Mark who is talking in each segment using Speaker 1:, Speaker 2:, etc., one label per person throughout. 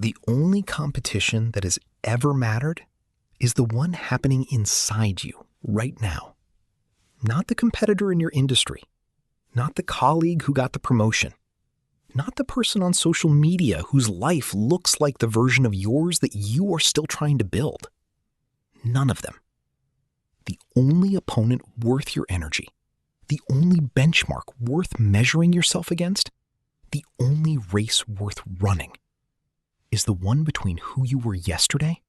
Speaker 1: The only competition that has ever mattered is the one happening inside you right now. Not the competitor in your industry, not the colleague who got the promotion, not the person on social media whose life looks like the version of yours that you are still trying to build. None of them. The only opponent worth your energy, the only benchmark worth measuring yourself against, the only race worth running is the one between who you were yesterday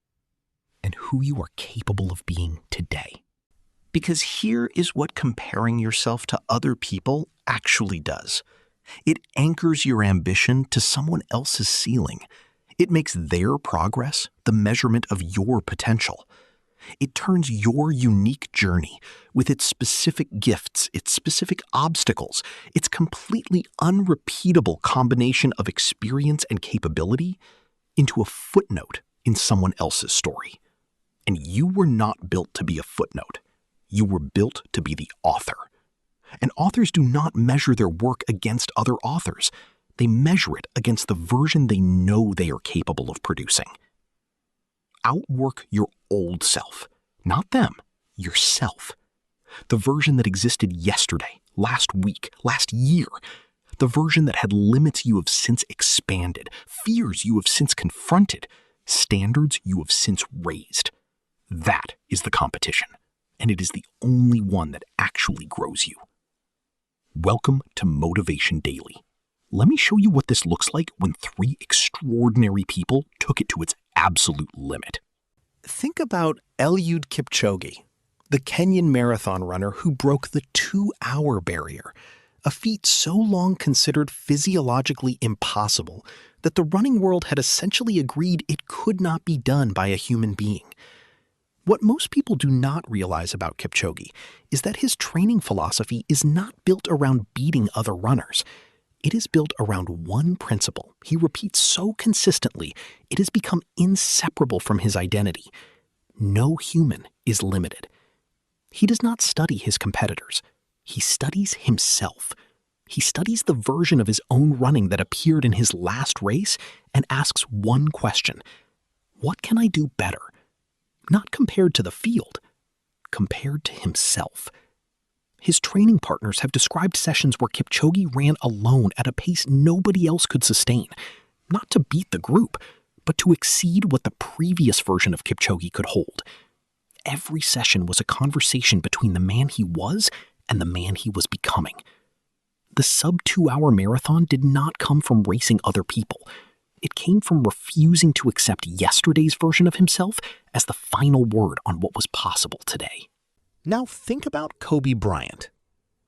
Speaker 1: and who you are capable of being today.
Speaker 2: Because here is what comparing yourself to other people actually does. It anchors your ambition to someone else's ceiling. It makes their progress the measurement of your potential. It turns your unique journey, with its specific gifts, its specific obstacles, its completely unrepeatable combination of experience and capability, into a footnote in someone else's story. And you were not built to be a footnote. You were built to be the author. And authors do not measure their work against other authors. They measure it against the version they know they are capable of producing. Outwork your old self. Not them, yourself. The version that existed yesterday, last week, last year. The version that had limits you have since expanded, fears you have since confronted, standards you have since raised. That is the competition, and it is the only one that actually grows you. Welcome to Motivation Daily. Let me show you what this looks like when 3 extraordinary people took it to its absolute limit.
Speaker 1: Think about Eliud Kipchoge, the Kenyan marathon runner who broke the 2-hour barrier, a feat so long considered physiologically impossible that the running world had essentially agreed it could not be done by a human being. What most people do not realize about Kipchoge is that his training philosophy is not built around beating other runners. It is built around one principle he repeats so consistently it has become inseparable from his identity. No human is limited. He does not study his competitors. He studies himself. He studies the version of his own running that appeared in his last race and asks one question: what can I do better? Not compared to the field, compared to himself. His training partners have described sessions where Kipchoge ran alone at a pace nobody else could sustain, not to beat the group, but to exceed what the previous version of Kipchoge could hold. Every session was a conversation between the man he was and the man he was becoming. The sub-2-hour marathon did not come from racing other people. It came from refusing to accept yesterday's version of himself as the final word on what was possible today.
Speaker 2: Now think about Kobe Bryant.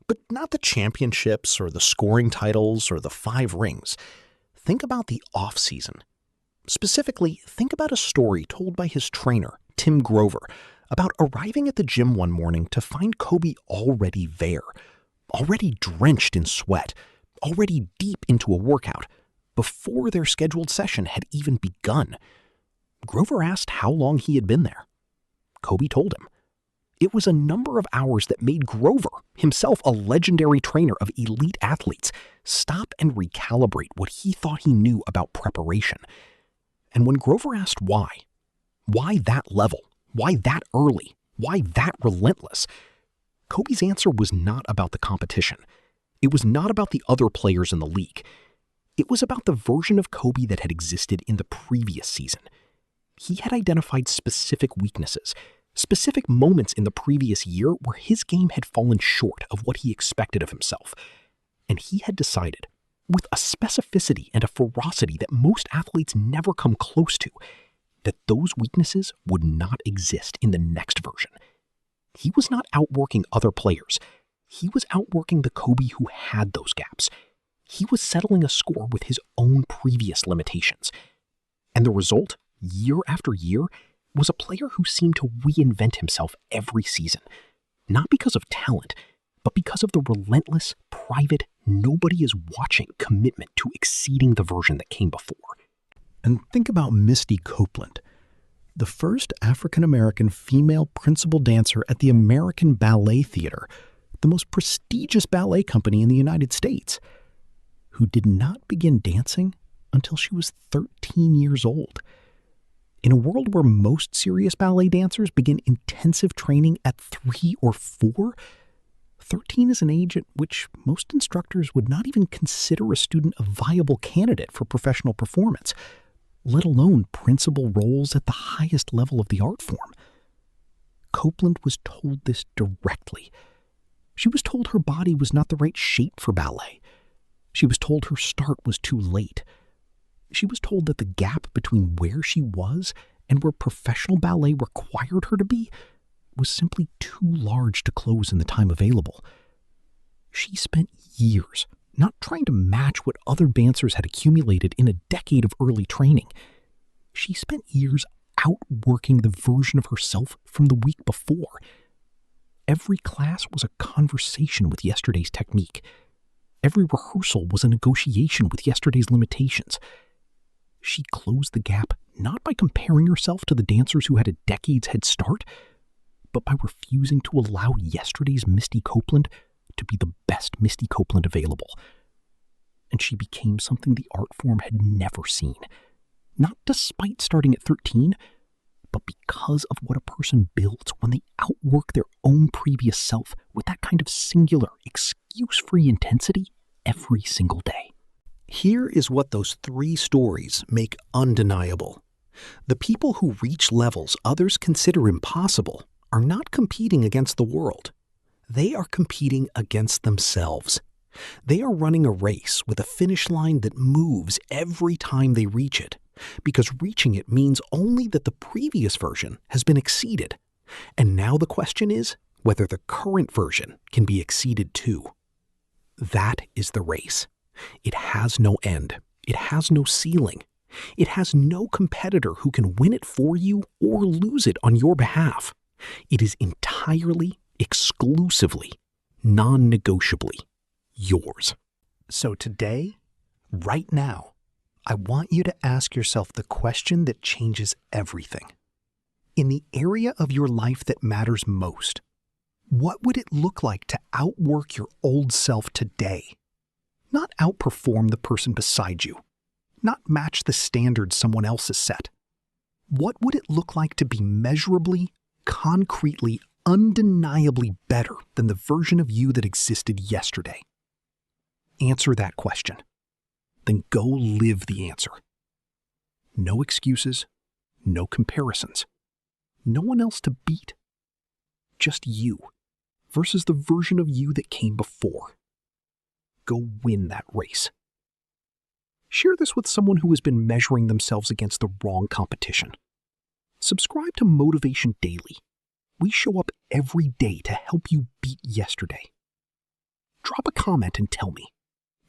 Speaker 2: But not the championships or the scoring titles or the 5 rings. Think about the off-season. Specifically, think about a story told by his trainer, Tim Grover, about arriving at the gym one morning to find Kobe already there, already drenched in sweat, already deep into a workout, before their scheduled session had even begun. Grover asked how long he had been there. Kobe told him. It was a number of hours that made Grover, himself a legendary trainer of elite athletes, stop and recalibrate what he thought he knew about preparation. And when Grover asked why that level, why that early, why that relentless, Kobe's answer was not about the competition. It was not about the other players in the league. It was about the version of Kobe that had existed in the previous season. He had identified specific weaknesses, specific moments in the previous year where his game had fallen short of what he expected of himself. And he had decided, with a specificity and a ferocity that most athletes never come close to, that those weaknesses would not exist in the next version. He was not outworking other players. He was outworking the Kobe who had those gaps. He was settling a score with his own previous limitations. And the result, year after year, was a player who seemed to reinvent himself every season, not because of talent, but because of the relentless, private, nobody-is-watching commitment to exceeding the version that came before.
Speaker 1: And think about Misty Copeland, the first African-American female principal dancer at the American Ballet Theater, the most prestigious ballet company in the United States, who did not begin dancing
Speaker 2: until she was 13 years old. In a world where most serious ballet dancers begin intensive training at 3 or 4, 13 is an age at which most instructors would not even consider a student a viable candidate for professional performance, let alone principal roles at the highest level of the art form. Copeland was told this directly. She was told her body was not the right shape for ballet. She was told her start was too late. She was told that the gap between where she was and where professional ballet required her to be was simply too large to close in the time available. She spent years not trying to match what other dancers had accumulated in a decade of early training. She spent years outworking the version of herself from the week before. Every class was a conversation with yesterday's technique. Every rehearsal was a negotiation with yesterday's limitations. She closed the gap not by comparing herself to the dancers who had a decade's head start, but by refusing to allow yesterday's Misty Copeland to be the best Misty Copeland available. And she became something the art form had never seen. Not despite starting at 13, but because of what a person builds when they outwork their own previous self with that kind of singular, excuse-free intensity every single day. Here is what those 3 stories make undeniable. The people who reach levels others consider impossible are not competing against the world. They are competing against themselves. They are running a race with a finish line that moves every time they reach it, because reaching it means only that the previous version has been exceeded. And now the question is whether the current version can be exceeded too. That is the race. It has no end. It has no ceiling. It has no competitor who can win it for you or lose it on your behalf. It is entirely, exclusively, non-negotiably yours. So today, right now, I want you to ask yourself the question that changes everything. In the area of your life that matters most, what would it look like to outwork your old self today? Not outperform the person beside you. Not match the standards someone else has set. What would it look like to be measurably, concretely, undeniably better than the version of you that existed yesterday? Answer that question. Then go live the answer. No excuses, no comparisons. No one else to beat. Just you versus the version of you that came before. Go win that race. Share this with someone who has been measuring themselves against the wrong competition. Subscribe to Motivation Daily. We show up every day to help you beat yesterday. Drop a comment and tell me,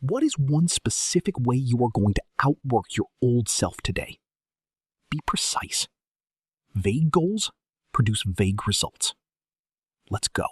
Speaker 2: what is one specific way you are going to outwork your old self today? Be precise. Vague goals produce vague results. Let's go.